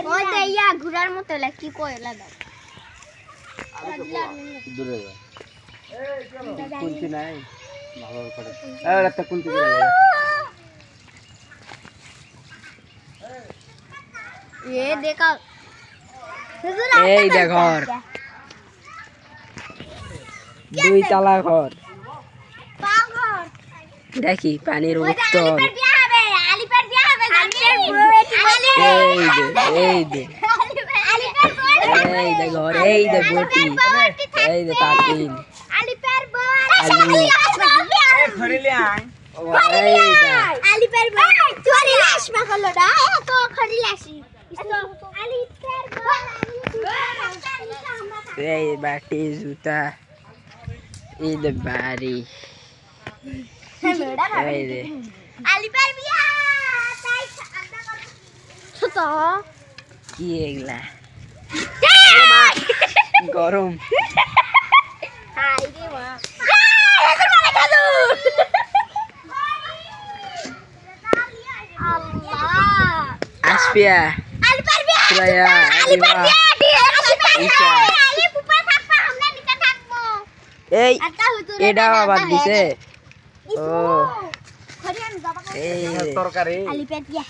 ওই যে ইয়া ঘুরার মতো কি কয় লাগা দূরে যা কুলতি নাই ভালো করে এই একটা কুলতি করে লাগা এ দেখা এই দে ঘর দুই তালা ঘর দেখি পানির উত্তর এই দে ঘর এই দে বটি এই দে তাতিন আলু খড়িলে আই এই দে আলিপের বই তোরি লাশ মাখলো না তো খড়ি লাশি আলিপের বই এই বাটি জুতা এই দে বাড়ি এই দে আলিপের বিয়া তাই আন্দা কর ছোট কি এগুলা গরম হাই রে মা এখন মানে কাজু আল্লাহ আসপিয়া আলিপের বিয়া সুরাইয়া আলিপের বিয়া ঈশা আলিপ উপরে থাকবা আমরা নিচে থাকবো এই আটা হুতুরে এটা আবার দিছে ও খড়ি আন যাবা এই তরকারি আলিপের বিয়া